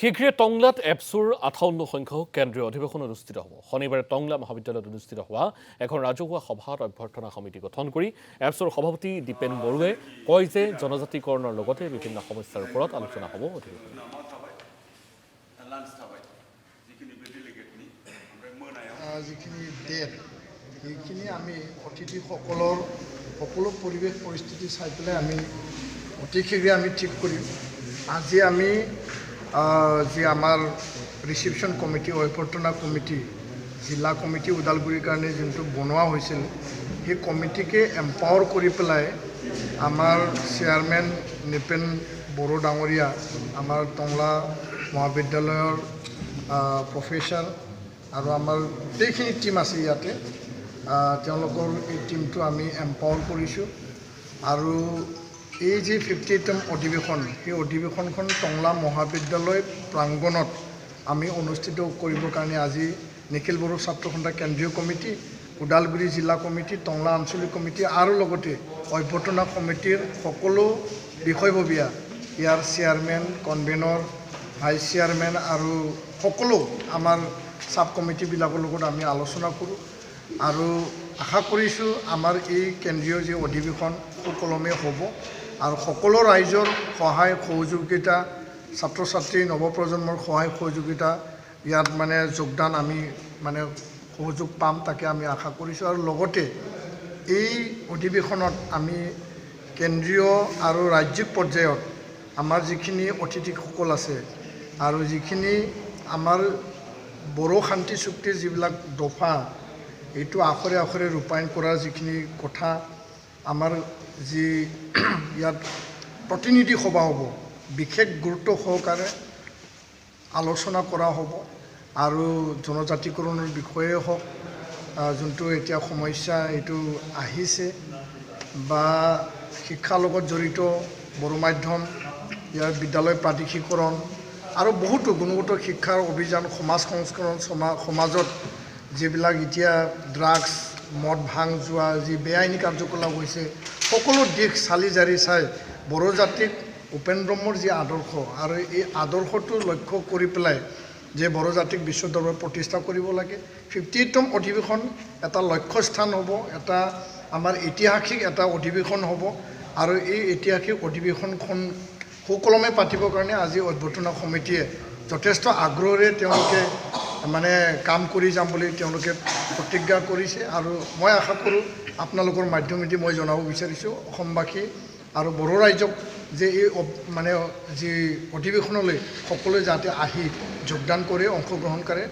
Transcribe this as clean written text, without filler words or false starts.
শীঘ্ৰে টংলাত এপছুৰ 58 সংখ্যক কেন্দ্ৰীয় অধিৱেশন অনুষ্ঠিত হ'ব। শনিবাৰে টংলা মহাবিদ্যালয়ত অনুষ্ঠিত হোৱা এখন ৰাজহুৱা সভাত অভ্যৰ্থনা সমিতি গঠন কৰি এপছুৰ সভাপতি দীপেন বড়ুৱে কয় যে জনজাতিকৰণৰ লগতে বিভিন্ন সমস্যাৰ ওপৰত আলোচনা হ'ব অধিৱেশনত। যিখিনি ডেট সেইখিনি আমি অতিথিসকলৰ সকলো পৰিৱেশ পৰিস্থিতি চাই পেলাই আমি অতি শীঘ্ৰে আমি ঠিক কৰিম। আজি আমি যি আমাৰ ৰিচিপশ্যন কমিটি অভ্যৰ্থনা কমিটি জিলা কমিটি ওদালগুৰিৰ কাৰণে যোনটো বনোৱা হৈছিল সেই কমিটিকে এম্পাৱাৰ কৰি পেলাই আমাৰ চেয়াৰমেন নিপেন বড়ো ডাঙৰীয়া, আমাৰ টংলা মহাবিদ্যালয়ৰ প্ৰফেচাৰ আৰু আমাৰ গোটেইখিনি টীম আছে ইয়াতে, তেওঁলোকৰ এই টীমটো আমি এম্পাৱাৰ কৰিছোঁ। আৰু এই যি 58তম অধিৱেশন, সেই অধিৱেশনখন টংলা মহাবিদ্যালয় প্ৰাংগণত আমি অনুষ্ঠিত কৰিবৰ কাৰণে আজি নিখিল বড়ো ছাত্ৰ সন্থা কেন্দ্ৰীয় কমিটি, ওদালগুৰি জিলা কমিটি, টংলা আঞ্চলিক কমিটি আৰু লগতে অভ্যৰ্থনা সমিতিৰ সকলো বিষয়ববীয়া, ইয়াৰ চেয়াৰমেন, কনভেনৰ, ভাইচ চেয়াৰমেন আৰু সকলো আমাৰ ছাব কমিটিবিলাকৰ লগত আমি আলোচনা কৰোঁ। আৰু আশা কৰিছোঁ আমাৰ এই কেন্দ্ৰীয় যি অধিৱেশন সুকলমে হ'ব আৰু সকলো ৰাইজৰ সহায় সহযোগিতা, ছাত্ৰ ছাত্ৰী নৱপ্ৰজন্মৰ সহায় সহযোগিতা ইয়াত মানে যোগদান আমি মানে সহযোগ পাম, তাকে আমি আশা কৰিছোঁ। আৰু লগতে এই অধিৱেশনত আমি কেন্দ্ৰীয় আৰু ৰাজ্যিক পৰ্যায়ত আমাৰ যিখিনি অতিথিসকল আছে আৰু যিখিনি আমাৰ বড়ো শান্তি চুক্তিৰ যিবিলাক দফা, এইটো আখৰে আখৰে ৰূপায়ণ কৰাৰ যিখিনি কথা, আমাৰ যি ইয়াত প্ৰতিনিধি সভা হ'ব, বিশেষ গুৰুত্ব সহকাৰে আলোচনা কৰা হ'ব। আৰু জনজাতিকৰণৰ বিষয়ে হওক, যোনটো এতিয়া সমস্যা এইটো আহিছে, বা শিক্ষাৰ লগত জড়িত বড়ো মাধ্যম, ইয়াৰ বিদ্যালয় প্ৰাদেশিকৰণ আৰু বহুতো গুণগত শিক্ষাৰ অভিযান, সমাজ সংস্কৰণ, সমাজত যিবিলাক এতিয়া ড্ৰাগছ, মদ ভাং যোৱা যি বেআইনী কাৰ্যকলাপ হৈছে, সকলো দিশ চালি জাৰি চাই বড়ো জাতিক উপেন ব্ৰহ্মৰ যি আদৰ্শ আৰু এই আদৰ্শটো লক্ষ্য কৰি পেলাই যে বড়ো জাতিক বিশ্ব দৰবাৰত প্ৰতিষ্ঠা কৰিব লাগে। 58তম অধিৱেশন এটা লক্ষ্যস্থান হ'ব, এটা আমাৰ ঐতিহাসিক এটা অধিৱেশন হ'ব। আৰু এই ঐতিহাসিক অধিৱেশনখন সুকলমে পাতিবৰ কাৰণে আজি অভ্যৰ্থনা সমিতিয়ে যথেষ্ট আগ্ৰহেৰে তেওঁলোকে মানে কাম কৰি যাম বুলি তেওঁলোকে প্ৰতিজ্ঞা কৰিছে। আৰু মই আশা কৰোঁ আপোনালোকৰ মাধ্যমেদি মই জনাব বিচাৰিছোঁ অসমবাসী আৰু বড়ো ৰাইজক যে এই মানে যি অধিৱেশনলৈ সকলোৱে যাতে আহি যোগদান কৰে, অংশগ্ৰহণ কৰে।